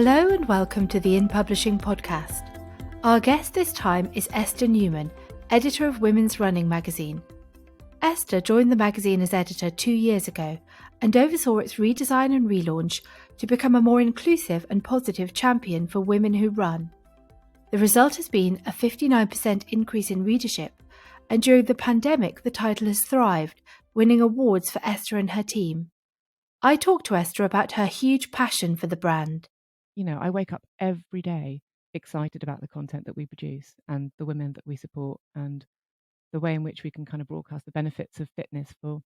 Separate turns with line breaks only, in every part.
Hello and welcome to the In Publishing podcast. Our guest this time is Esther Newman, editor of Women's Running magazine. Esther joined the magazine as editor 2 years ago and oversaw its redesign and relaunch to become a more inclusive and positive champion for women who run. The result has been a 59% increase in readership, and during the pandemic the title has thrived, winning awards for Esther and her team. I talked to Esther about her huge passion for the brand.
You know, I wake up every day excited about the content that we produce and the women that we support and the way in which we can kind of broadcast the benefits of fitness for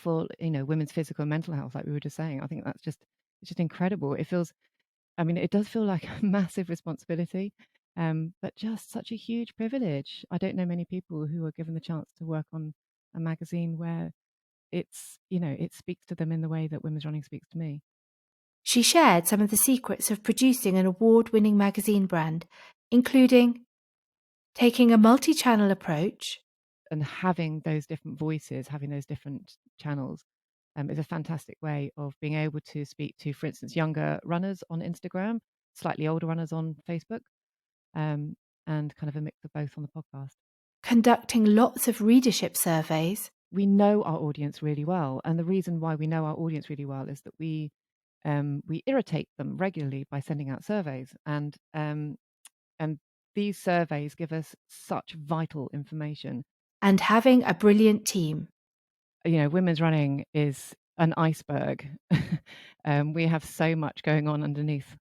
women's physical and mental health, like we were just saying. I think it's just incredible. It does feel like a massive responsibility, but just such a huge privilege. I don't know many people who are given the chance to work on a magazine where it speaks to them in the way that Women's Running speaks to me.
She shared some of the secrets of producing an award-winning magazine brand, including taking a multi-channel approach.
And having those different voices, having those different channels is a fantastic way of being able to speak to, for instance, younger runners on Instagram, slightly older runners on Facebook, and kind of a mix of both on the podcast.
Conducting lots of readership surveys.
We know our audience really well, and the reason why we know our audience really well is that we irritate them regularly by sending out surveys, and these surveys give us such vital information.
And having a brilliant team.
You know, Women's Running is an iceberg. We have so much going on underneath.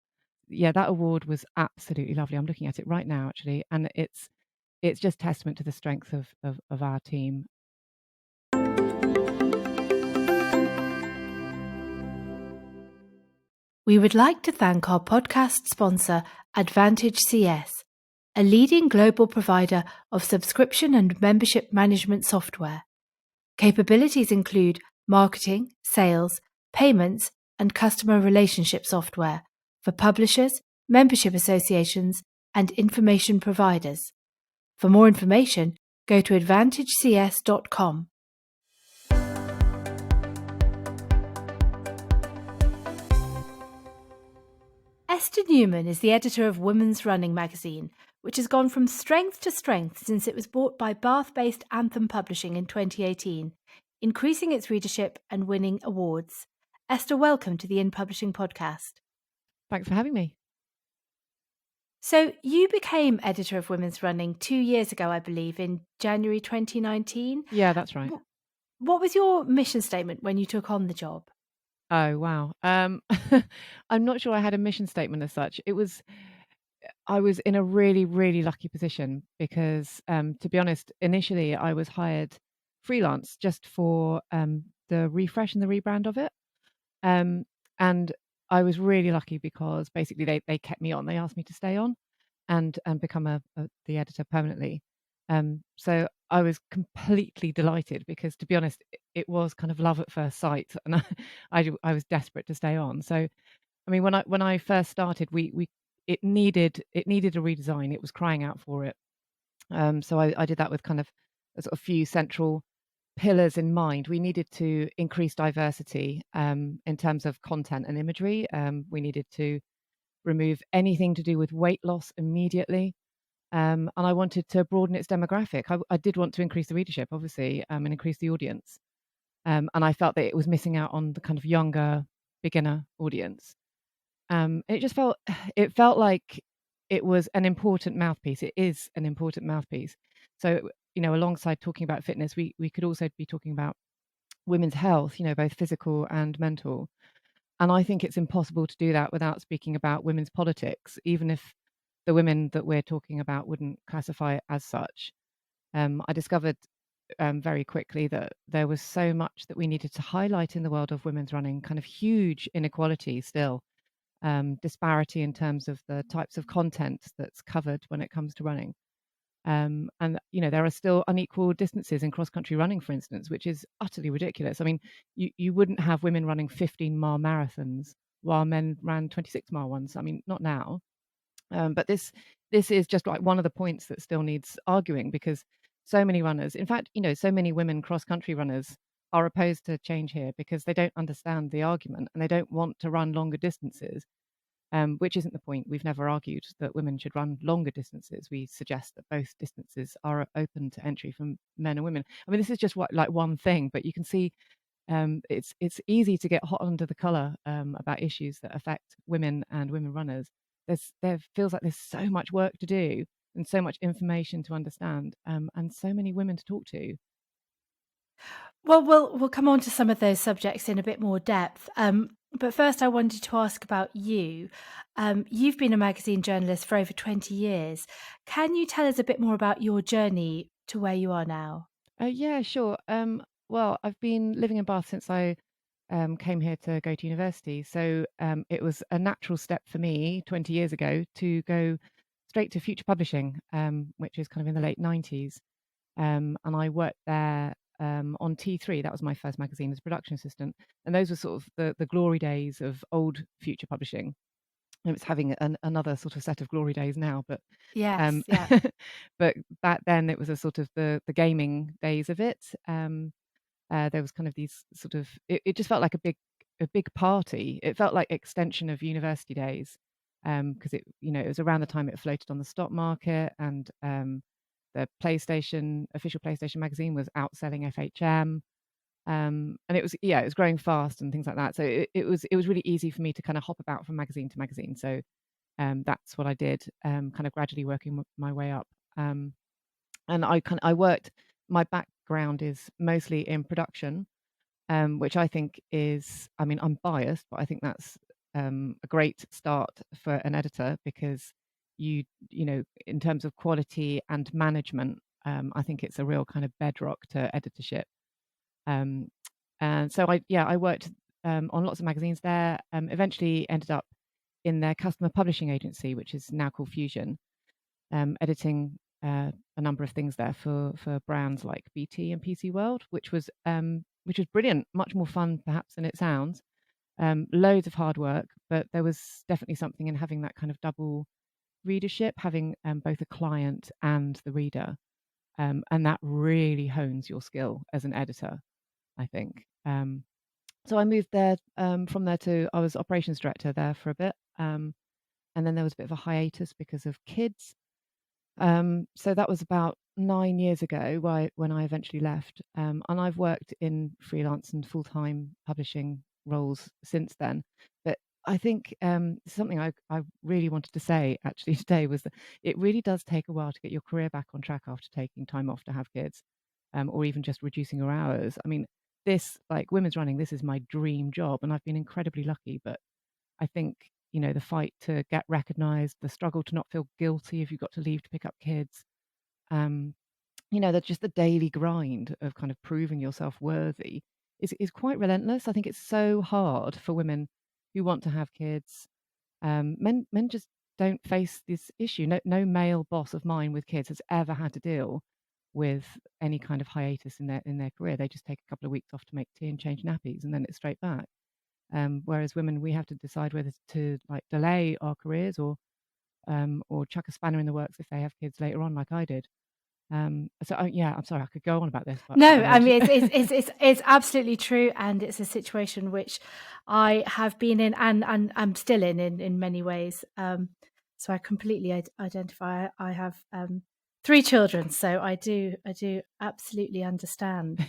Yeah, that award was absolutely lovely. I'm looking at it right now, actually, and it's just testament to the strength of our team.
We would like to thank our podcast sponsor, Advantage CS, a leading global provider of subscription and membership management software. Capabilities include marketing, sales, payments, and customer relationship software for publishers, membership associations, and information providers. For more information, go to advantagecs.com. Esther Newman is the editor of Women's Running magazine, which has gone from strength to strength since it was bought by Bath-based Anthem Publishing in 2018, increasing its readership and winning awards. Esther, welcome to the In Publishing podcast.
Thanks for having me.
So you became editor of Women's Running 2 years ago, I believe, in January 2019.
Yeah, that's right.
What was your mission statement when you took on the job?
Oh, wow. I'm not sure I had a mission statement as such. I was in a really, really lucky position because, to be honest, initially I was hired freelance just for the refresh and the rebrand of it. And I was really lucky because basically they kept me on. They asked me to stay on and become the editor permanently. So I was completely delighted because, to be honest, it was kind of love at first sight, and I was desperate to stay on. So, I mean, when I first started, it needed a redesign. It was crying out for it. So I did that with kind of a sort of few central pillars in mind. We needed to increase diversity in terms of content and imagery. We needed to remove anything to do with weight loss immediately. And I wanted to broaden its demographic. I did want to increase the readership, obviously, and increase the audience. And I felt that it was missing out on the kind of younger, beginner audience. It felt like it was an important mouthpiece. It is an important mouthpiece. So, you know, alongside talking about fitness, we could also be talking about women's health, you know, both physical and mental. And I think it's impossible to do that without speaking about women's politics, even if the women that we're talking about wouldn't classify it as such. I discovered very quickly that there was so much that we needed to highlight in the world of women's running, kind of huge inequality still, disparity in terms of the types of content that's covered when it comes to running. And, you know, there are still unequal distances in cross-country running, for instance, which is utterly ridiculous. I mean, you wouldn't have women running 15-mile marathons while men ran 26-mile ones. I mean, not now. But this is just like one of the points that still needs arguing, because so many runners, in fact, you know, so many women cross-country runners are opposed to change here because they don't understand the argument and they don't want to run longer distances which isn't the point. We've never argued that women should run longer distances. We suggest that both distances are open to entry from men and women. I mean, this is just like one thing, but you can see it's easy to get hot under the collar about issues that affect women and women runners. There feels like there's so much work to do and so much information to understand, and so many women to talk to.
Well, we'll come on to some of those subjects in a bit more depth. But first, I wanted to ask about you. You've been a magazine journalist for over 20 years. Can you tell us a bit more about your journey to where you are now?
Yeah, sure. Well, I've been living in Bath since I came here to go to university. So it was a natural step for me 20 years ago to go straight to Future Publishing, which is kind of in the late 90s. And I worked there on T3. That was my first magazine as a production assistant. And those were sort of the glory days of old Future Publishing. And it's having another sort of set of glory days now, but
Yes,
um,
yeah.
but back then it was a sort of the gaming days of it. There was kind of these sort of it just felt like a big party. It felt like extension of university days, because it was around the time it floated on the stock market, and the official PlayStation magazine was outselling FHM. And it was growing fast and things like that. So it was really easy for me to kind of hop about from magazine to magazine. So that's what I did, kind of gradually working my way up. Um, and I worked. My background is mostly in production, which I think is. I mean, I'm biased, but I think that's a great start for an editor, because in terms of quality and management, I think it's a real kind of bedrock to editorship. Um, and so I worked on lots of magazines there. Eventually ended up in their customer publishing agency, which is now called Fusion, editing a number of things there for brands like BT and PC World, which was brilliant, much more fun perhaps than it sounds. Loads of hard work, but there was definitely something in having that kind of double readership, having both a client and the reader, and that really hones your skill as an editor, I think. So I moved there, from there to I was operations director there for a bit, and then there was a bit of a hiatus because of kids. So that was about 9 years ago when I eventually left, and I've worked in freelance and full-time publishing roles since then. But I think something I really wanted to say actually today was that it really does take a while to get your career back on track after taking time off to have kids, or even just reducing your hours. I mean, this, like women's running, this is my dream job, and I've been incredibly lucky. But I think, the fight to get recognized, the struggle to not feel guilty if you've got to leave to pick up kids, um, that's just the daily grind of kind of proving yourself worthy is quite relentless. I think it's so hard for women who want to have kids. Men just don't face this issue. No male boss of mine with kids has ever had to deal with any kind of hiatus in their career. They just take a couple of weeks off to make tea and change nappies, and then it's straight back. Whereas women, we have to decide whether to like delay our careers, or chuck a spanner in the works if they have kids later on, like I did. Yeah, I'm sorry, I could go on about this, but I
No, I
won't.
mean it's absolutely true, and it's a situation which I have been in, and I'm still in many ways. So I completely identify. I have 3 children, so I do absolutely understand.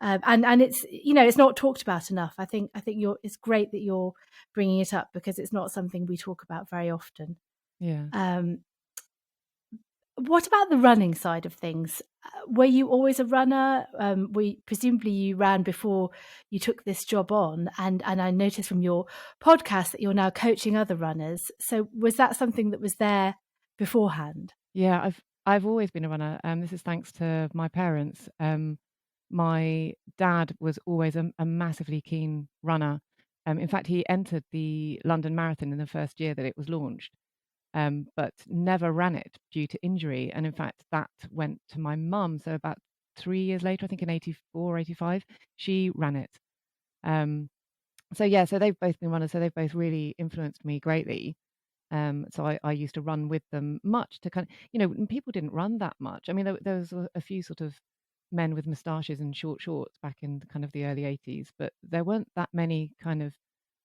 And it's not talked about enough. I think it's great that you're bringing it up, because it's not something we talk about very often.
Yeah.
Um, what about the running side of things? Were you always a runner? Presumably you ran before you took this job on, and I noticed from your podcast that you're now coaching other runners. So was that something that was there beforehand?
Yeah, I've always been a runner. This is thanks to my parents. My dad was always a massively keen runner. In fact, he entered the London Marathon in the first year that it was launched, but never ran it due to injury. And in fact, that went to my mum. So about 3 years later, I think in 84, 85, she ran it. Um, so yeah, so they've both been runners. So they've both really influenced me greatly. So I used to run with them much to kind of, and people didn't run that much. I mean, there was a few sort of men with moustaches and short shorts back in kind of the early 80s, but there weren't that many kind of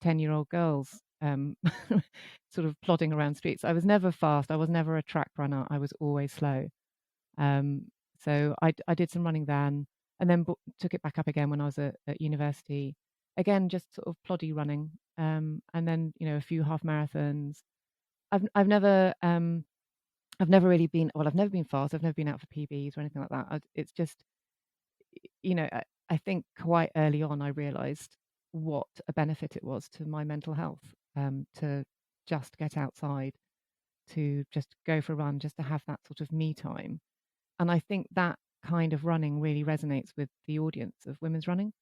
10-year-old girls sort of plodding around streets. I was never fast. I was never a track runner. I was always slow. Um, so I did some running then, and then took it back up again when I was at university. Again, just sort of ploddy running, and then a few half marathons. I've never really been well. I've never been fast. I've never been out for PBs or anything like that. It's just I think quite early on I realised what a benefit it was to my mental health, to just get outside, to just go for a run, just to have that sort of me time. And I think that kind of running really resonates with the audience of women's running.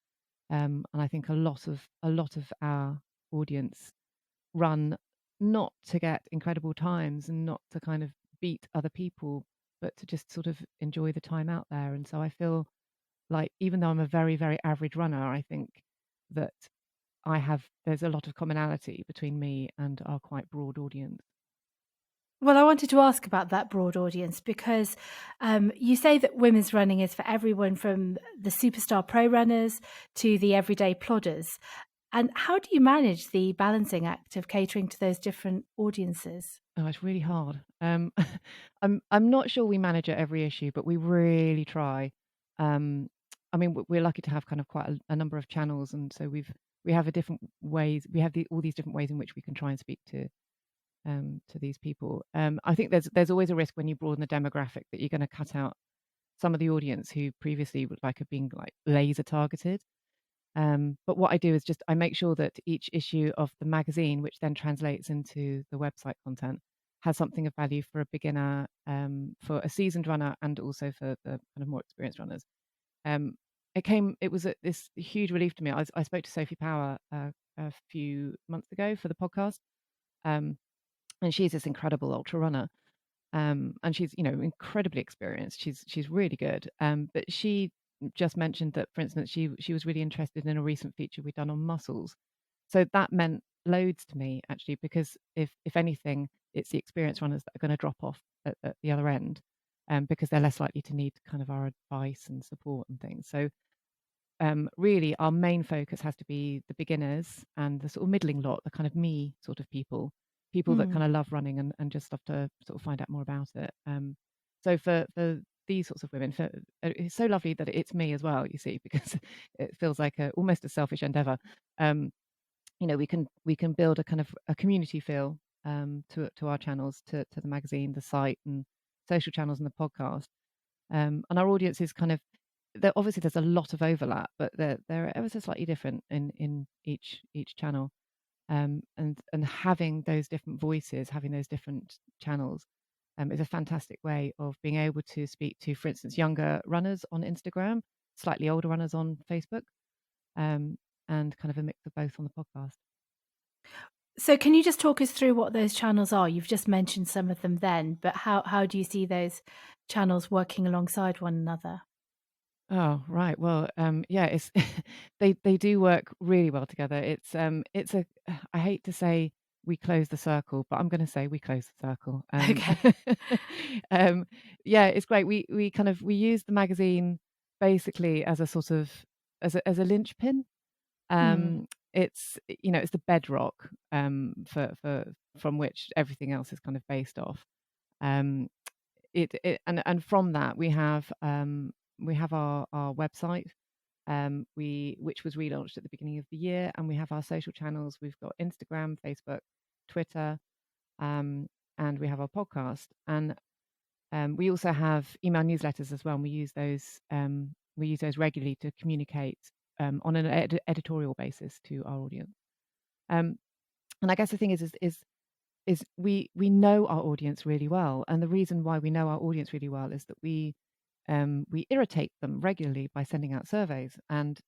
And I think a lot of our audience run not to get incredible times and not to kind of beat other people, but to just sort of enjoy the time out there. And so I feel like even though I'm a very, very average runner, I think that there's a lot of commonality between me and our quite broad audience.
Well, I wanted to ask about that broad audience because you say that women's running is for everyone from the superstar pro runners to the everyday plodders. And how do you manage the balancing act of catering to those different audiences?
Oh, it's really hard. I'm not sure we manage at every issue, but we really try. Um, I mean, we're lucky to have kind of quite a number of channels, and so we have a different ways. We have all these different ways in which we can try and speak to these people. I think there's always a risk when you broaden the demographic that you're going to cut out some of the audience who previously would like have been like laser targeted. But what I do is just I make sure that each issue of the magazine, which then translates into the website content, has something of value for a beginner, for a seasoned runner, and also for the kind of more experienced runners. Um, it was this huge relief to me. I spoke to Sophie Power a few months ago for the podcast, um, and she's this incredible ultra runner, and she's incredibly experienced. She's really good. But she just mentioned that, for instance, she was really interested in a recent feature we'd done on muscles. So that meant loads to me actually, because if anything, it's the experienced runners that are going to drop off at the other end, because they're less likely to need kind of our advice and support and things. So really our main focus has to be the beginners and the sort of middling lot, the kind of me sort of people that kind of love running and just love to sort of find out more about it. So for these sorts of women, it's so lovely that it's me as well, you see, because it feels like almost a selfish endeavor. um, we can build a kind of a community feel, to our channels, to the magazine, the site, and social channels, and the podcast. And our audience is kind of obviously there's a lot of overlap, but they're ever so slightly different in each channel. And having those different voices, having those different channels, is a fantastic way of being able to speak to, for instance, younger runners on Instagram, slightly older runners on Facebook, um, and kind of a mix of both on the podcast.
So can you just talk us through what those channels are? You've just mentioned some of them then, but how do you see those channels working alongside one another?
Oh, right. Well, yeah, it's they do work really well together. It's a I hate to say we close the circle, but I'm going to say we close the circle.
Okay.
Um, yeah, it's great. We use the magazine basically as a sort of as a linchpin.
Mm.
It's the bedrock, for from which everything else is kind of based off. Um, and from that we have our website, which was relaunched at the beginning of the year, and we have our social channels. We've got Instagram, Facebook, Twitter, um, and we have our podcast. And we also have email newsletters as well, and we use those regularly to communicate, on an editorial basis to our audience. Um, and I guess the thing is we know our audience really well, and the reason why we know our audience really well is that we irritate them regularly by sending out surveys, and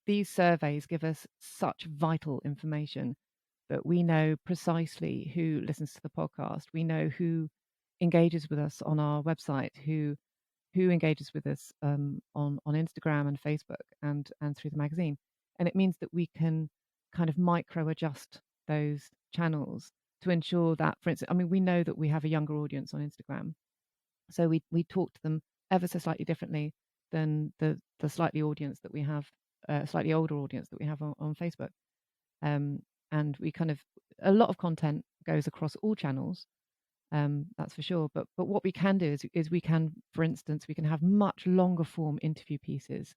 these surveys give us such vital information that we know precisely who listens to the podcast. We know who engages with us on our website, who engages with us, on Instagram and Facebook, and through the magazine. And it means that we can kind of micro adjust those channels to ensure that, for instance, I mean, we know that we have a younger audience on Instagram, so we talk to them ever so slightly differently than the slightly older audience that we have on Facebook. and we kind of a lot of content goes across all channels, that's for sure. But what we can do is we can, for instance, we can have much longer form interview pieces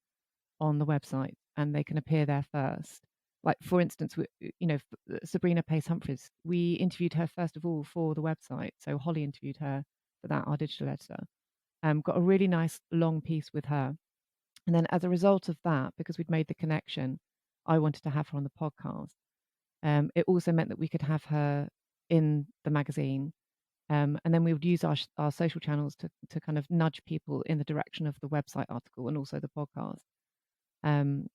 on the website, and they can appear there first. Like for instance, Sabrina Pace Humphreys, we interviewed her first of all for the website. So Holly interviewed her for that, our digital editor. Got a really nice long piece with her. And then as a result of that, because we'd made the connection, I wanted to have her on the podcast. It also meant that we could have her in the magazine. And then we would use our social channels to kind of nudge people in the direction of the website article and also the podcast. And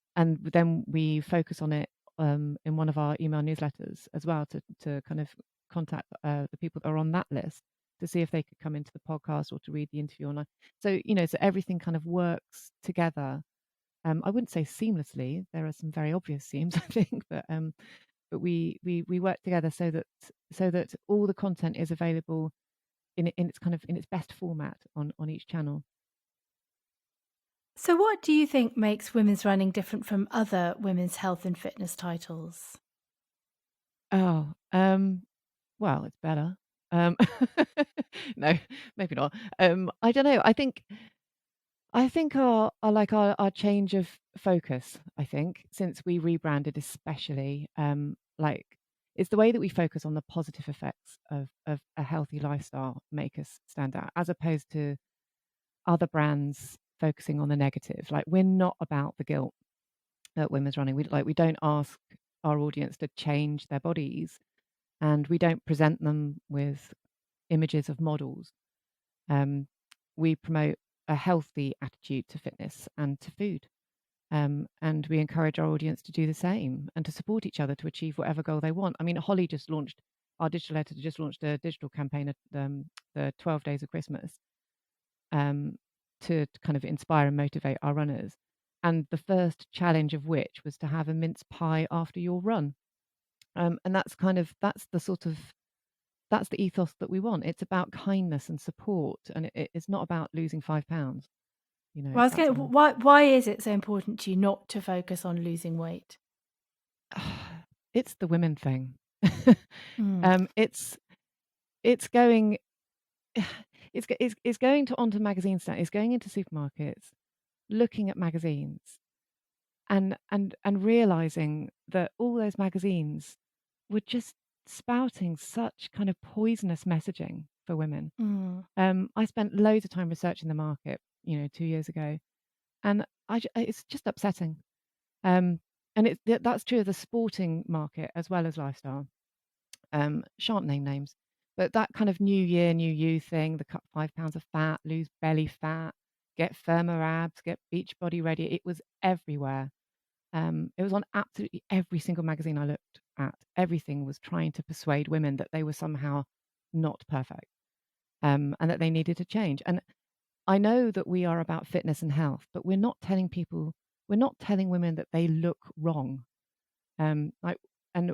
then we focus on it in one of our email newsletters as well to kind of contact the people that are on that list to see if they could come into the podcast or to read the interview online. So, so everything kind of works together. I wouldn't say seamlessly. There are some very obvious seams, I think, but we work together so that all the content is available in its kind of in its best format on each channel.
So, what do you think makes women's running different from other women's health and fitness titles?
Oh, well, it's better. No, maybe not. I don't know. I think our change of focus, I think, since we rebranded especially, like it's the way that we focus on the positive effects of a healthy lifestyle make us stand out, as opposed to other brands focusing on the negative. Like we're not about the guilt at women's running. We don't ask our audience to change their bodies, and we don't present them with images of models. We promote a healthy attitude to fitness and to food. And we encourage our audience to do the same and to support each other to achieve whatever goal they want. I mean, our digital editor just launched a digital campaign at the 12 Days of Christmas to kind of inspire and motivate our runners. And the first challenge of which was to have a mince pie after your run. And that's the ethos that we want. It's about kindness and support, and it's not about losing 5 pounds.
Well, I was
That's
going,
our.
why is it so important to you not to focus on losing weight?
It's the women thing.
Mm,
It's going it's going to onto magazine stand. It's going into supermarkets, looking at magazines, and realizing that all those magazines were just spouting such kind of poisonous messaging for women.
mm,
I spent loads of time researching the market, 2 years ago, and it's just upsetting. Um, and that's true of the sporting market as well as lifestyle. Shan't name names, but that kind of new year, new you thing, the cut 5 pounds of fat, lose belly fat, get firmer abs, get beach body ready. It was everywhere. It was on absolutely every single magazine I looked at. Everything was trying to persuade women that they were somehow not perfect, and that they needed to change. And I know that we are about fitness and health, but we're not telling women that they look wrong. Like, and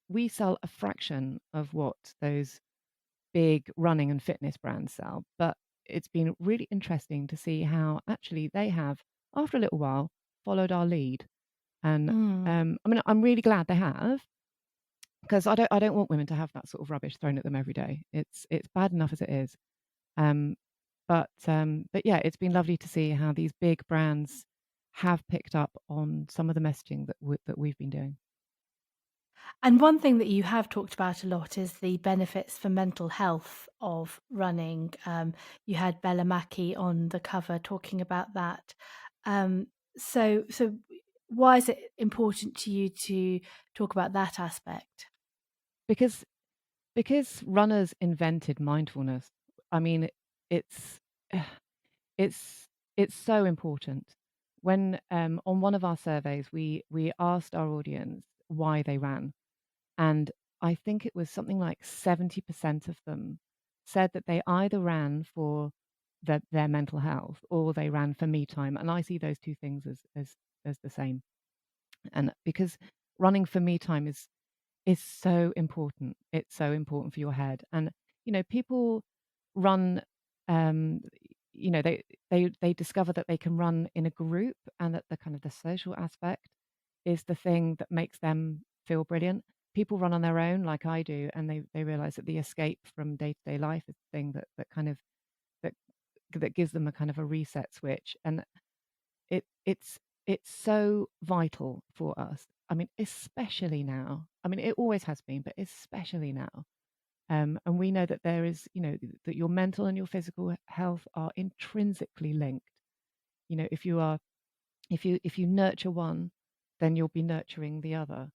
we sell a fraction of what those big running and fitness brands sell, but it's been really interesting to see how actually they have, after a little while, followed our lead. And
mm.
I mean, I'm really glad they have, because I don't want women to have that sort of rubbish thrown at them every day. It's bad enough as it is. Um, but yeah, it's been lovely to see how these big brands have picked up on some of the messaging that we've been doing.
And one thing that you have talked about a lot is the benefits for mental health of running. You had Bella Mackie on the cover talking about that. Um, so why is it important to you to talk about that aspect?
because because runners invented mindfulness. I mean, it's it's it's so important. When on one of our surveys, we asked our audience why they ran, and I think it was something like 70% of them said that they either ran for their mental health or they ran for me time, and I see those two things as the same. And because running for me time is so important. It's so important for your head. And people run. Um, they discover that they can run in a group, and that the kind of the social aspect is the thing that makes them feel brilliant. people run on their own like I do, and they realize that the escape from day-to-day life is the thing that kind of that that gives them a kind of a reset switch. And it it's it's so vital for us. I mean, especially now. I mean, it always has been, but especially now. And we know that there is, that your mental and your physical health are intrinsically linked. If you are, if you nurture one, then you'll be nurturing the other.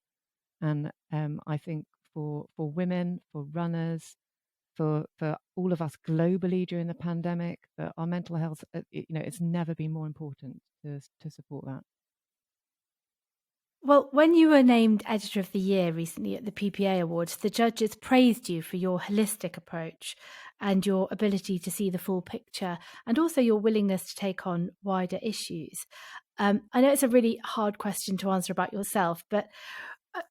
And I think for women, for runners, for all of us globally during the pandemic, that our mental health, it's never been more important to support that.
Well, when you were named Editor of the Year recently at the PPA Awards, the judges praised you for your holistic approach and your ability to see the full picture, and also your willingness to take on wider issues. I know it's a really hard question to answer about yourself, but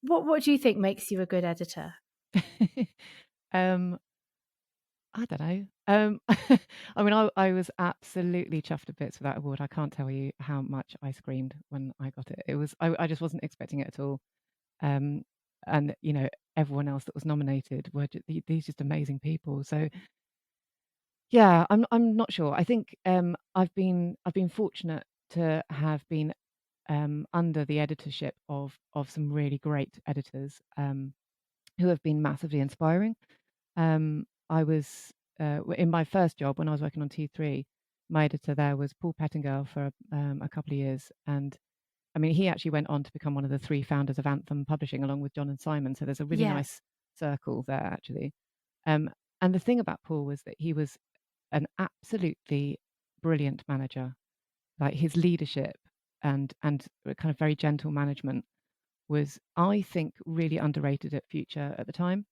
what do you think makes you a good editor?
um, I don't know. I mean, I was absolutely chuffed to bits with that award. I can't tell you how much I screamed when I got it. I just wasn't expecting it at all. Um, and everyone else that was nominated were these just amazing people. So yeah, I'm not sure. I think I've been fortunate to have been under the editorship of some really great editors who have been massively inspiring. I was in my first job when I was working on T3. My editor there was Paul Pettingill for a couple of years, and I mean, he actually went on to become one of the three founders of Anthem Publishing, along with John and Simon. So there's a really
Yeah.
nice circle there, actually. Um, and the thing about Paul was that he was an absolutely brilliant manager. Like his leadership and a kind of very gentle management was, I think, really underrated at Future at the time.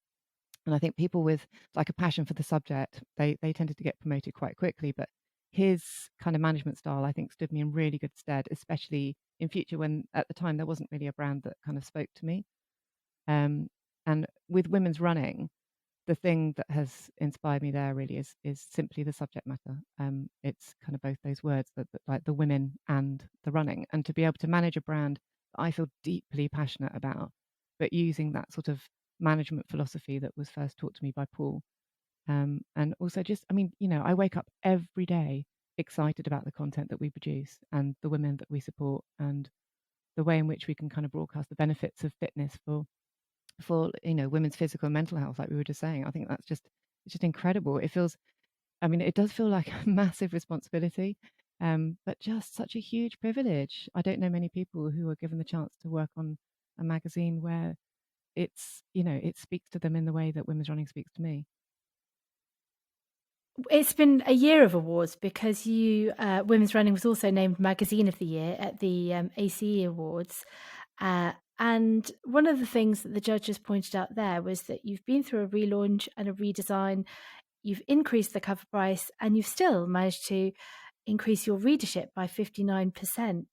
And I think people with like a passion for the subject, they tended to get promoted quite quickly. But his kind of management style, I think, stood me in really good stead, especially in Future when at the time there wasn't really a brand that kind of spoke to me. Um, and with women's running, the thing that has inspired me there really is simply the subject matter. It's kind of both those words, that like the women and the running, and to be able to manage a brand that I feel deeply passionate about, but using that sort of management philosophy that was first taught to me by Paul. And also just, I mean, I wake up every day excited about the content that we produce and the women that we support and the way in which we can kind of broadcast the benefits of fitness for women's physical and mental health, like we were just saying. I think it's just incredible. It feels, I mean, it does feel like a massive responsibility, but just such a huge privilege. I don't know many people who are given the chance to work on a magazine where it speaks to them in the way that women's running speaks to me.
It's been a year of awards because Women's Running was also named Magazine of the Year at the ACE Awards. And one of the things that the judges pointed out there was that you've been through a relaunch and a redesign, you've increased the cover price, and you've still managed to increase your readership by 59%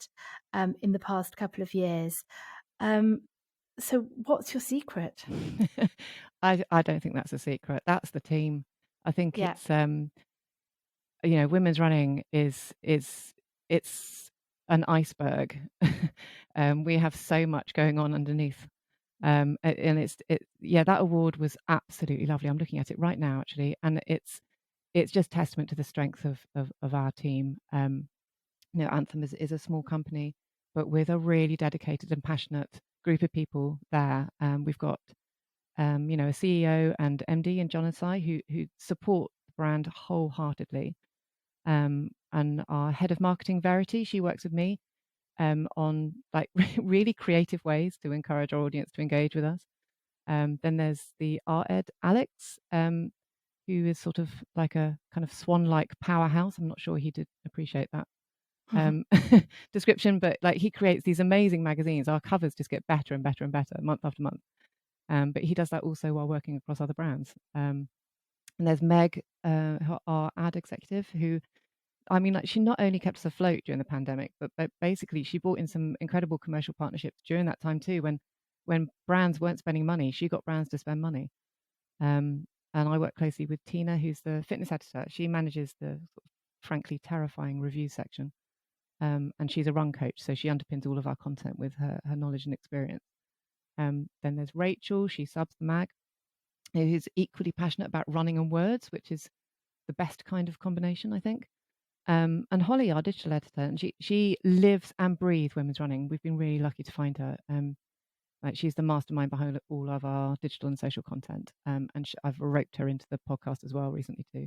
in the past couple of years. Um, so what's your secret?
I don't think that's a secret. That's the team. I think
Yeah.
it's women's running is it's an iceberg. We have so much going on underneath. And yeah, that award was absolutely lovely. I'm looking at it right now, actually, and it's just testament to the strength of our team. Anthem is a small company, but with a really dedicated and passionate group of people there. We've got a CEO and MD in John and Si who support the brand wholeheartedly. And our head of marketing, Verity, she works with me on like really creative ways to encourage our audience to engage with us. Then there's the art ed, Alex, who is sort of like a kind of swan-like powerhouse. I'm not sure he did appreciate that um, description, but like he creates these amazing magazines. Our covers just get better and better and better month after month. But he does that also while working across other brands. And there's Meg, our ad executive, who, I mean, like she not only kept us afloat during the pandemic, but basically she brought in some incredible commercial partnerships during that time too. When brands weren't spending money, she got brands to spend money. And I work closely with Tina, who's the fitness editor. She manages the sort of frankly terrifying review section. And she's a run coach, so she underpins all of our content with her knowledge and experience. Then there's Rachel, she subs the mag, who's equally passionate about running and words, which is the best kind of combination, I think. And Holly, our digital editor, and she lives and breathes women's running. We've been really lucky to find her. Like she's the mastermind behind all of our digital and social content. And I've roped her into the podcast as well recently too.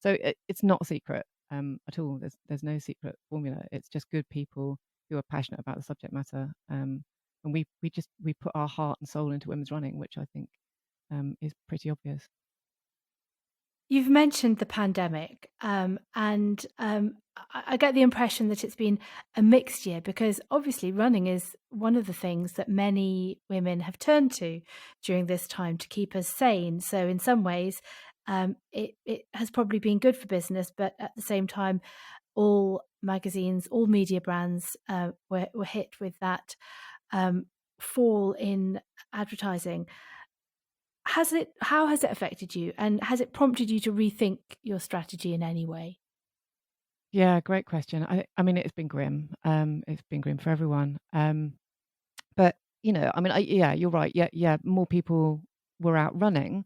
So it's not a secret at all. There's no secret formula. It's just good people who are passionate about the subject matter. And we put our heart and soul into women's running, which I think is pretty obvious.
You've mentioned the pandemic, and I get the impression that it's been a mixed year because obviously running is one of the things that many women have turned to during this time to keep us sane. So in some ways, it has probably been good for business, but at the same time, all magazines, all media brands were hit with that um, fall in advertising. How has it affected you, and has it prompted you to rethink your strategy in any way?
Yeah, great question. I mean, it's been grim. It's been grim for everyone. But I mean, yeah, you're right. Yeah, more people were out running,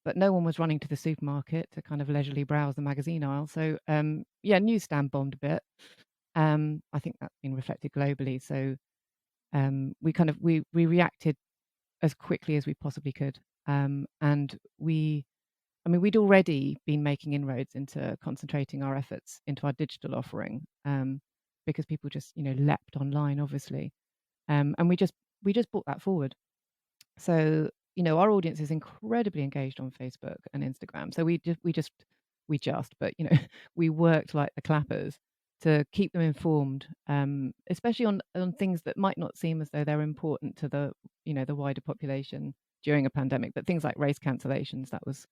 but no one was running to the supermarket to kind of leisurely browse the magazine aisle. So, yeah, newsstand bombed a bit. I think that's been reflected globally. So, we reacted as quickly as we possibly could, and I mean, we'd already been making inroads into concentrating our efforts into our digital offering, because people just leapt online, obviously, and we just brought that forward. So, our audience is incredibly engaged on Facebook and Instagram. So but we worked like the clappers to keep them informed, especially on things that might not seem as though they're important to the wider population during a pandemic, but things like race cancellations, that was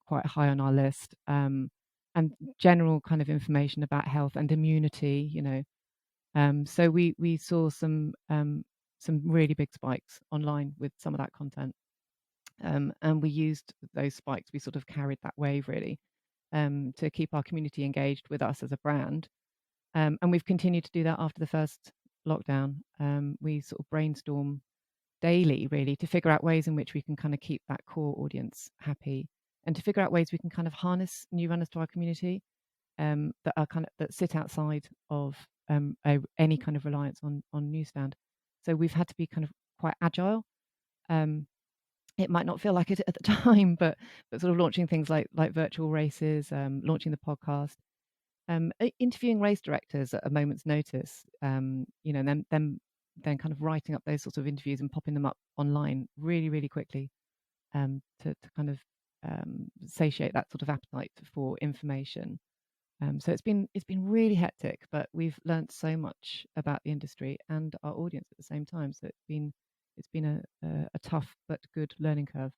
quite high on our list, and general kind of information about health and immunity. So we saw some really big spikes online with some of that content, and we used those spikes. We sort of carried that wave really, to keep our community engaged with us as a brand, and we've continued to do that after the first lockdown. We sort of brainstorm daily really to figure out ways in which we can kind of keep that core audience happy, and to figure out ways we can kind of harness new runners to our community, that sit outside of any kind of reliance on newsstand. So we've had to be kind of quite agile. Um, it might not feel like it at the time, but sort of launching things like virtual races, launching the podcast, interviewing race directors at a moment's notice, and then kind of writing up those sorts of interviews and popping them up online really, really quickly, to kind of satiate that sort of appetite for information. So it's been really hectic, but we've learnt so much about the industry and our audience at the same time. So it's been a tough but good learning curve.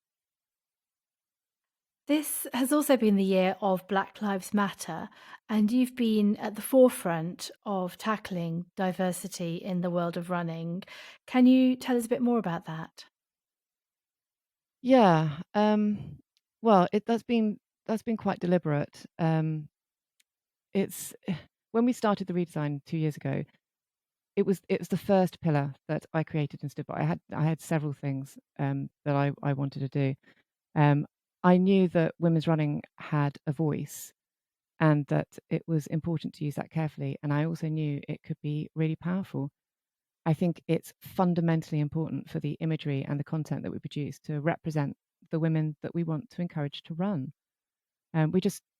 This has also been the year of Black Lives Matter, and you've been at the forefront of tackling diversity in the world of running. Can you tell us a bit more about that?
Yeah. Well, that's been quite deliberate. It's when we started the redesign 2 years ago. It was the first pillar that I created and stood by. I had several things that I wanted to do. Um, I knew that women's running had a voice and that it was important to use that carefully. And I also knew it could be really powerful. I think it's fundamentally important for the imagery and the content that we produce to represent the women that we want to encourage to run.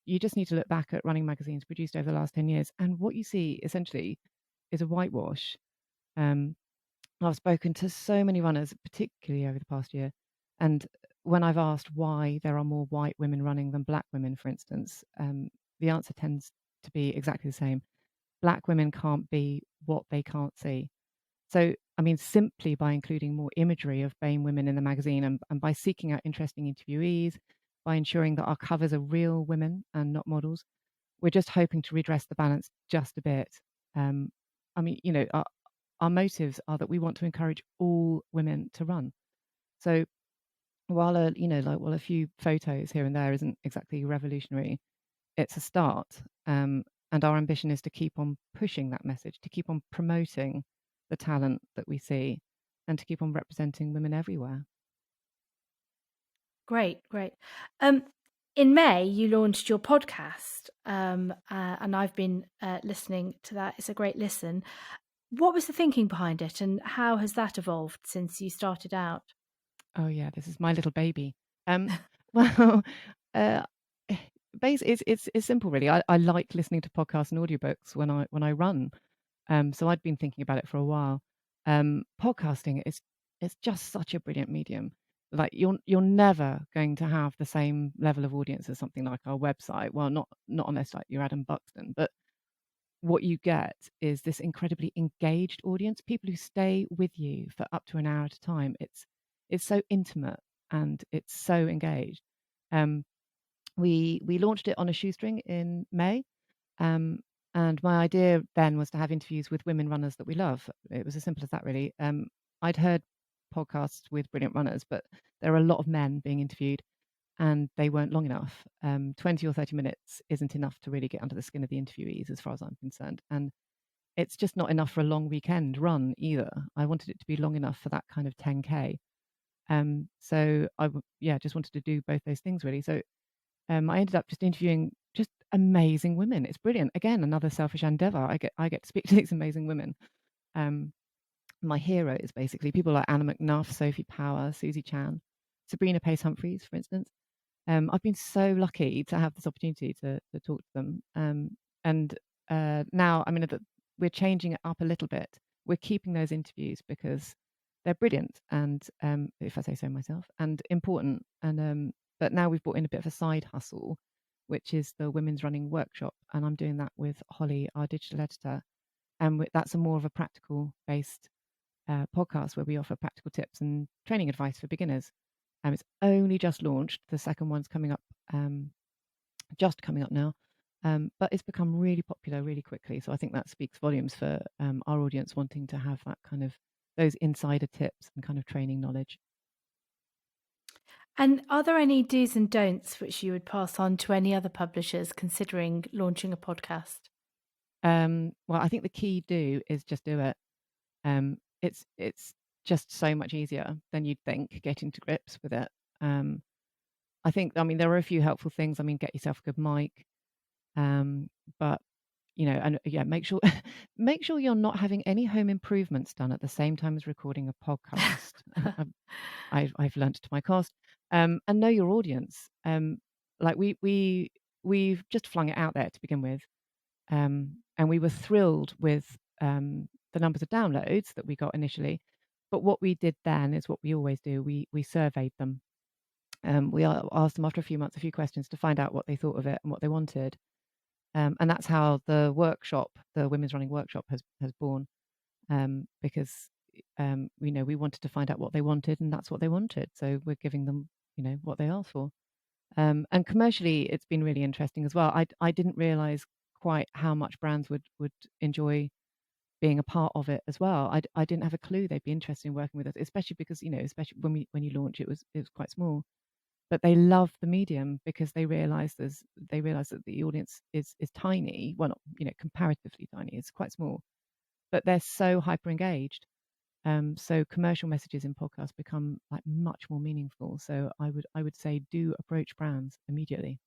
You just need to look back at running magazines produced over the last 10 years, and what you see essentially is a whitewash. Um, I've spoken to so many runners, particularly over the past year, and when I've asked why there are more white women running than black women, for instance, the answer tends to be exactly the same. Black women can't be what they can't see. So, I mean, simply by including more imagery of BAME women in the magazine, and by seeking out interesting interviewees, by ensuring that our covers are real women and not models, we're just hoping to redress the balance just a bit. Um, I mean, our motives are that we want to encourage all women to run. So while a few photos here and there isn't exactly revolutionary, it's a start. And our ambition is to keep on pushing that message, to keep on promoting the talent that we see, and to keep on representing women everywhere.
Great, great. Um, in May, you launched your podcast, and I've been listening to that. It's a great listen. What was the thinking behind it, and how has that evolved since you started out?
Oh yeah, this is my little baby. Um, well, uh, it's simple really. I like listening to podcasts and audiobooks when I run. So I'd been thinking about it for a while. Podcasting is it's just such a brilliant medium. Like you're never going to have the same level of audience as something like our website. Well, not unless like you're Adam Buxton, but what you get is this incredibly engaged audience, people who stay with you for up to an hour at a time. It's so intimate and it's so engaged. Um, we launched it on a shoestring in May, um, and my idea then was to have interviews with women runners that we love. It was as simple as that, really. I'd heard podcasts with brilliant runners, but there are a lot of men being interviewed, and they weren't long enough. 20 or 30 minutes isn't enough to really get under the skin of the interviewees, as far as I'm concerned. And it's just not enough for a long weekend run either. I wanted it to be long enough for that kind of 10K. So yeah, just wanted to do both those things really. So I ended up just interviewing just amazing women. It's brilliant. Again, another selfish endeavor. I get to speak to these amazing women. Um, my heroes, basically, people like Anna McNuff, Sophie Power, Susie Chan, Sabrina Pace Humphreys, for instance. I've been so lucky to have this opportunity to talk to them. And now, I mean, we're changing it up a little bit. We're keeping those interviews because they're brilliant and, if I say so myself, and important. And but now we've brought in a bit of a side hustle, which is the women's running workshop, and I'm doing that with Holly, our digital editor. And that's a more of a practical based podcast where we offer practical tips and training advice for beginners. It's only just launched. The second one's coming up, just coming up now. But it's become really popular really quickly. So I think that speaks volumes for our audience wanting to have that kind of those insider tips and kind of training knowledge.
And are there any do's and don'ts which you would pass on to any other publishers considering launching a podcast?
Well, I think the key do is just do it. It's just so much easier than you'd think getting to grips with it. I think, I mean, there are a few helpful things. I mean, get yourself a good mic, but you know, and yeah, make sure make sure you're not having any home improvements done at the same time as recording a podcast. I've learnt to my cost, and know your audience. Like we've just flung it out there to begin with, and we were thrilled with the numbers of downloads that we got initially. But what we did then is what we always do. We surveyed them. Asked them after a few months a few questions to find out what they thought of it and what they wanted. And that's how the workshop, the women's running workshop, has born. Because we wanted to find out what they wanted, and that's what they wanted. So we're giving them, what they asked for. And commercially, it's been really interesting as well. I didn't realize quite how much brands would enjoy being a part of it as well. I didn't have a clue they'd be interested in working with us, especially because especially when you launch, it was quite small. But they love the medium because they realize that the audience is tiny. Well, not comparatively tiny. It's quite small, but they're so hyper engaged. So commercial messages in podcasts become like much more meaningful. So I would say do approach brands immediately.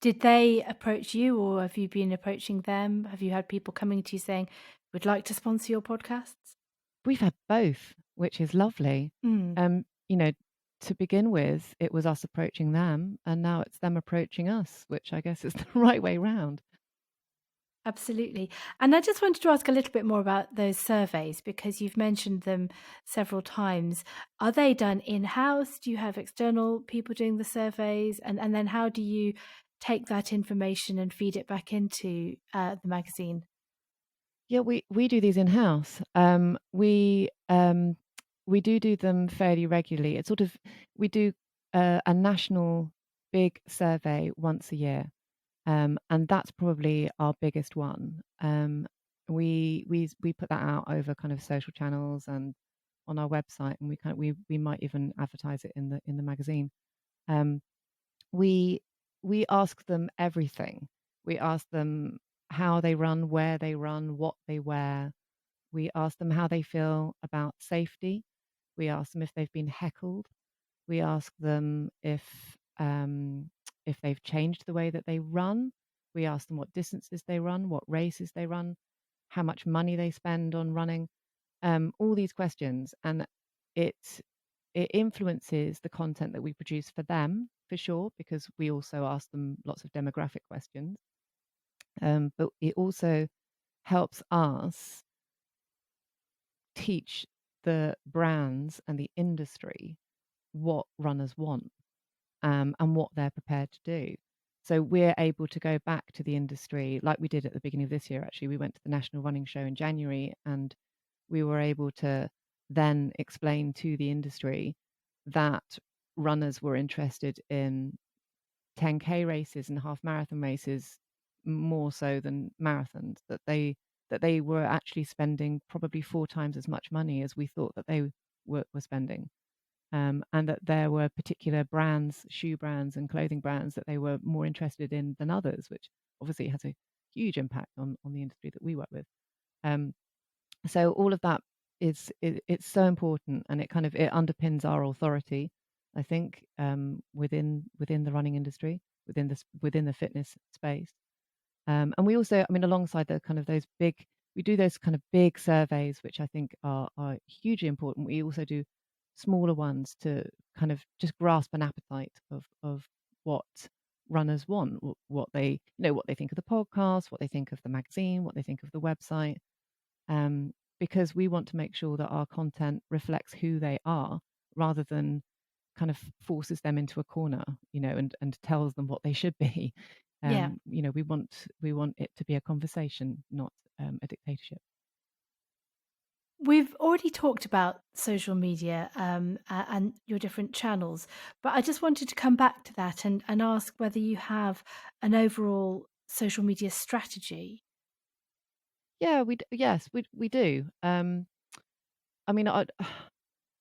Did they approach you, or have you been approaching them? Have you had people coming to you saying, "Would like to sponsor your podcasts"?
We've had both, which is lovely.
Mm.
Um, you know, to begin with, it was us approaching them, and now it's them approaching us, which I guess is the right way round.
Absolutely. And I just wanted to ask a little bit more about those surveys because you've mentioned them several times. Are they done in-house? Do you have external people doing the surveys? And then how do you take that information and feed it back into the magazine?
Yeah, we do these in house. We do them fairly regularly. It's sort of we do a national big survey once a year, and that's probably our biggest one. We put that out over kind of social channels and on our website, and we might even advertise it in the magazine. Um, we we ask them everything. We ask them how they run, where they run, what they wear. We ask them how they feel about safety. We ask them if they've been heckled. We ask them if they've changed the way that they run. We ask them what distances they run, what races they run, how much money they spend on running. All these questions, and it it influences the content that we produce for them for sure, because we also ask them lots of demographic questions. But it also helps us teach the brands and the industry what runners want, and what they're prepared to do. So we're able to go back to the industry like we did at the beginning of this year. Actually, we went to the National Running Show in January, and we were able to then explain to the industry that runners were interested in 10K races and half marathon races more so than marathons, that they were actually spending probably 4 times as much money as we thought that they were spending. And that there were particular brands, shoe brands and clothing brands that they were more interested in than others, which obviously has a huge impact on the industry that we work with. Um, so all of that it's so important, and it underpins our authority, I think, within the running industry, within the fitness space. And we also, I mean, alongside the kind of those big, we do those kind of big surveys, which I think are hugely important. We also do smaller ones to kind of just grasp an appetite of what runners want, what they, what they think of the podcast, what they think of the magazine, what they think of the website, because we want to make sure that our content reflects who they are, rather than kind of forces them into a corner, and tells them what they should be.
Yeah.
We want it to be a conversation, not a dictatorship.
We've already talked about social media and your different channels, but I just wanted to come back to that and ask whether you have an overall social media strategy.
Yeah, yes, we do. I mean,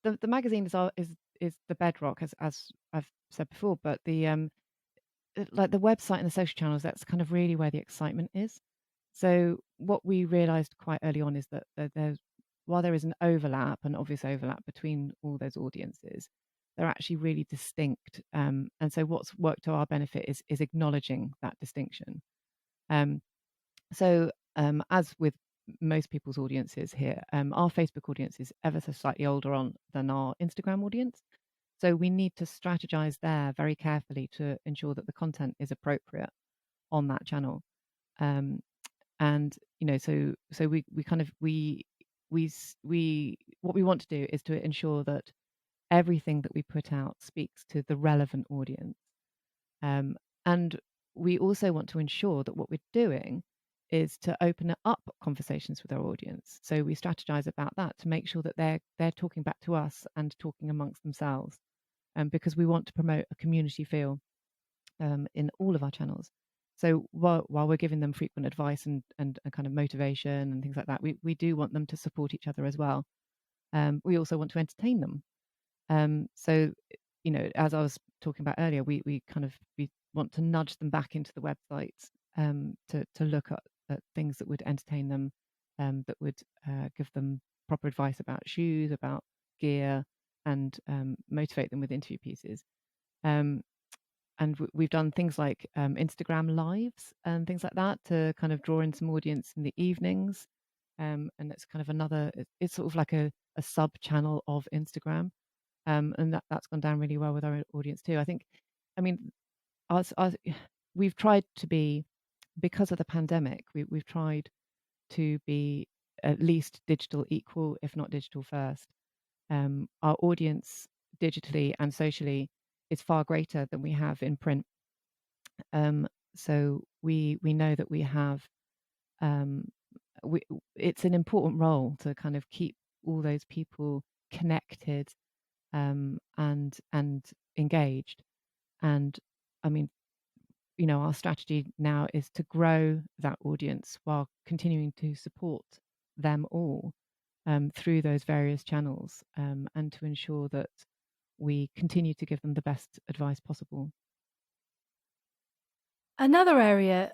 the magazine is the bedrock, as I've said before, but like the website and the social channels, that's kind of really where the excitement is. So what we realized quite early on is that there's, while there is an overlap, an obvious overlap between all those audiences, they're actually really distinct. And so what's worked to our benefit is acknowledging that distinction. Um, so as with most people's audiences here, our Facebook audience is ever so slightly older on than our Instagram audience. So we need to strategize there very carefully to ensure that the content is appropriate on that channel. Um, and so we kind of we what we want to do is to ensure that everything that we put out speaks to the relevant audience. And we also want to ensure that what we're doing is to open up conversations with our audience. So we strategize about that to make sure that they're talking back to us and talking amongst themselves, because we want to promote a community feel in all of our channels. So while we're giving them frequent advice and a kind of motivation and things like that, we do want them to support each other as well. We also want to entertain them. So as I was talking about earlier, we want to nudge them back into the website, to look at things that would entertain them, that would give them proper advice about shoes, about gear, and motivate them with interview pieces. And we've done things like Instagram lives and things like that to kind of draw in some audience in the evenings. And it's kind of it's sort of like a sub channel of Instagram. And that's gone down really well with our audience too. I mean, us, we've tried to be, because of the pandemic, we've tried to be at least digital equal, if not digital first. Our audience digitally and socially is far greater than we have in print. So we know that we have, um, we, it's an important role to kind of keep all those people connected, and engaged. And I mean, our strategy now is to grow that audience while continuing to support them all, through those various channels, and to ensure that we continue to give them the best advice possible.
Another area,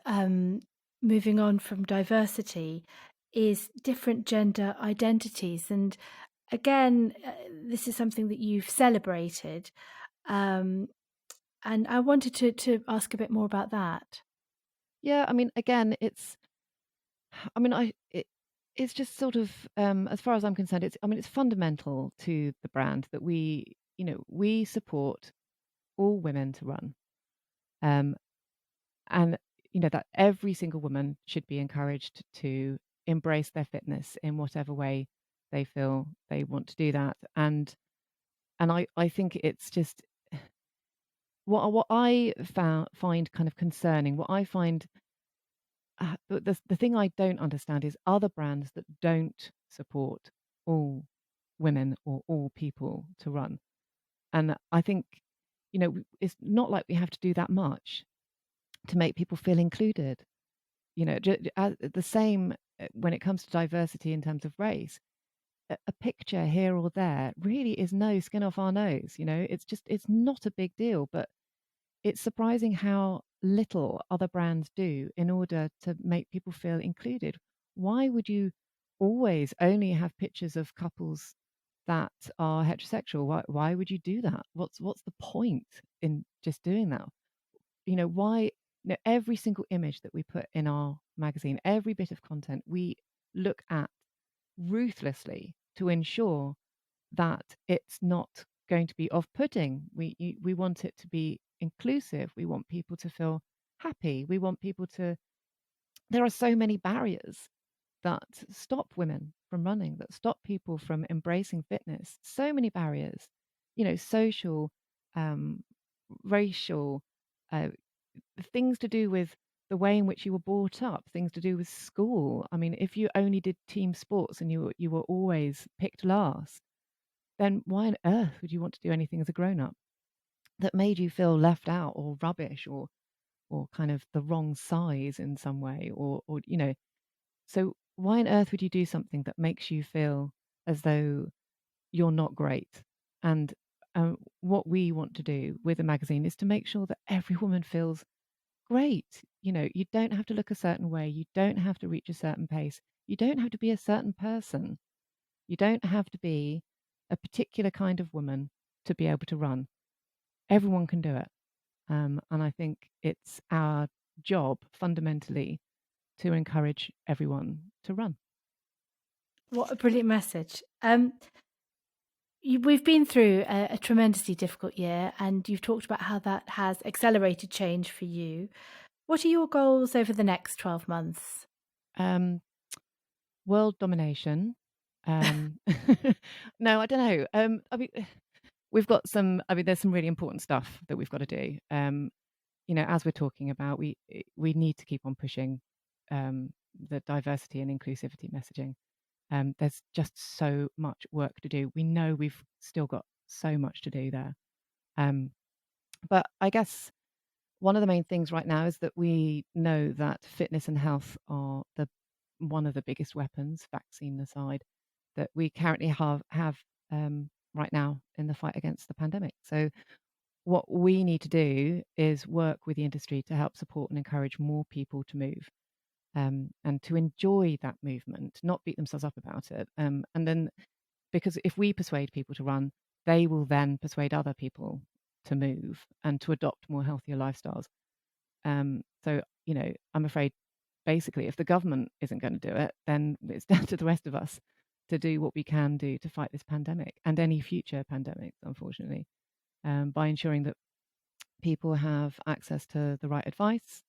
moving on from diversity, is different gender identities. And again, this is something that you've celebrated. Um, and I wanted to ask a bit more about that.
Yeah, I mean, again, I mean, it's just sort of, as far as I'm concerned, I mean, it's fundamental to the brand that we support all women to run. Um, and, that every single woman should be encouraged to embrace their fitness in whatever way they feel they want to do that. And I think it's just what I find kind of concerning, what I find the thing I don't understand is other brands that don't support all women or all people to run. And I think, it's not like we have to do that much to make people feel included. The same when it comes to diversity in terms of race. A picture here or there really is no skin off our nose. It's not a big deal, but it's surprising how little other brands do in order to make people feel included. Why would you always only have pictures of couples that are heterosexual? Why would you do that? What's the point in just doing that? Why every single image that we put in our magazine, every bit of content, we look at ruthlessly to ensure that it's not going to be off-putting. We want it to be inclusive. We want people to feel happy. We want people to. There are so many barriers that stop women from running, that stop people from embracing fitness. So many barriers, social, um, racial, uh, things to do with the way in which you were brought up, things to do with school. I mean, if you only did team sports and you were always picked last, then why on earth would you want to do anything as a grown up that made you feel left out or rubbish or kind of the wrong size in some way or so why on earth would you do something that makes you feel as though you're not great? And what we want to do with the magazine is to make sure that every woman feels great. You don't have to look a certain way, you don't have to reach a certain pace, you don't have to be a certain person, you don't have to be a particular kind of woman to be able to run. Everyone can do it. And I think it's our job fundamentally to encourage everyone to run.
What a brilliant message. We've been through a tremendously difficult year, and you've talked about how that has accelerated change for you. What are your goals over the next 12 months?
Um, World domination. No, I don't know. I mean, we've got there's some really important stuff that we've got to do. As we're talking about, we need to keep on pushing the diversity and inclusivity messaging. There's just so much work to do. We know we've still got so much to do there. Um, but I guess one of the main things right now is that we know that fitness and health are one of the biggest weapons, vaccine aside, that we currently have right now in the fight against the pandemic. So what we need to do is work with the industry to help support and encourage more people to move and to enjoy that movement, not beat themselves up about it. And then, because if we persuade people to run, they will then persuade other people to move and to adopt more healthier lifestyles. So, I'm afraid basically if the government isn't going to do it, then it's down to the rest of us to do what we can do to fight this pandemic and any future pandemics, unfortunately, by ensuring that people have access to the right advice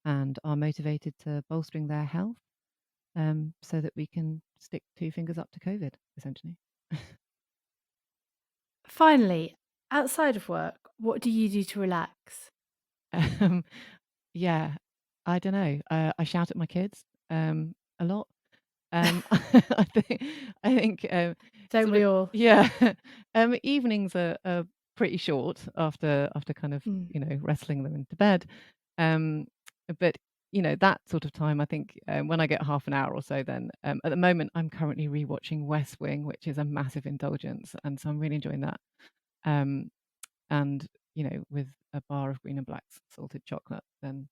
and are motivated to bolstering their health so that we can stick two fingers up to COVID, essentially.
Finally, outside of work, what do you do to relax?
um, yeah, I don't know. I shout at my kids a lot. I think
Don't
sort of
we all?
yeah. Evenings are pretty short after kind of
Mm.
wrestling them into bed. Um, but that sort of time, I think when I get half an hour or so, then at the moment I'm currently rewatching West Wing, which is a massive indulgence, and so I'm really enjoying that. Um, and with a bar of green and black salted chocolate, then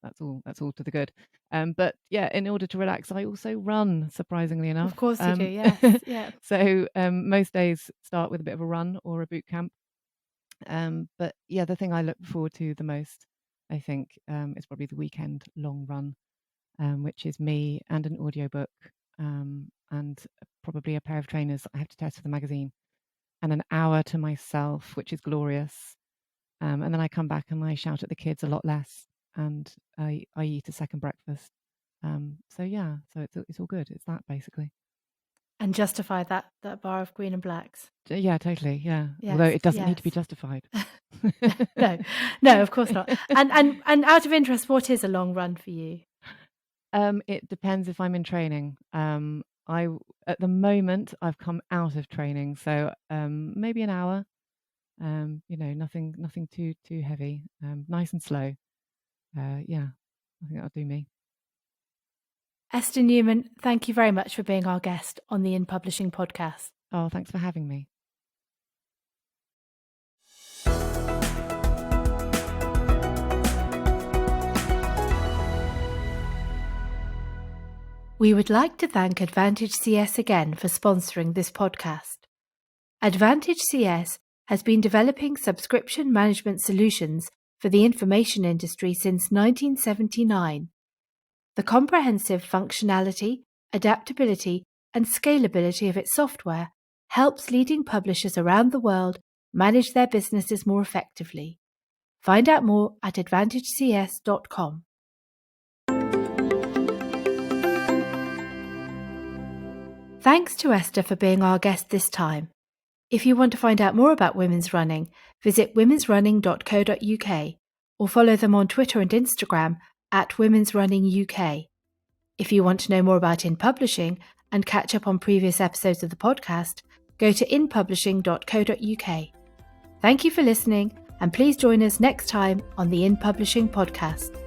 that's all to the good. But yeah, in order to relax, I also run, surprisingly enough.
Of course you do, yes. Yeah.
So most days start with a bit of a run or a boot camp. But yeah, the thing I look forward to the most, I think, is probably the weekend long run, which is me and an audiobook, and probably a pair of trainers that I have to test for the magazine, and an hour to myself, which is glorious. And then I come back and I shout at the kids a lot less, and I eat a second breakfast. So yeah, so it's all good. It's that basically.
And justify that bar of green and blacks.
Yeah, totally. Yeah.
Yes,
Although it doesn't need to be
yes.
justified.
No, of course not. And out of interest, what is a long run for you?
It depends if I'm in training. At the moment I've come out of training, so maybe an hour. Nothing too heavy. Nice and slow. Yeah, I think that'll do me.
Esther Newman, thank you very much for being our guest on the In Publishing podcast.
Oh, thanks for having me.
We would like to thank Advantage CS again for sponsoring this podcast. Advantage CS has been developing subscription management solutions for the information industry since 1979. The comprehensive functionality, adaptability, and scalability of its software helps leading publishers around the world manage their businesses more effectively. Find out more at advantagecs.com. Thanks to Esther for being our guest this time. If you want to find out more about women's running, visit womensrunning.co.uk or follow them on Twitter and Instagram at womensrunninguk. If you want to know more about In Publishing and catch up on previous episodes of the podcast, go to inpublishing.co.uk. Thank you for listening, and please join us next time on the In Publishing podcast.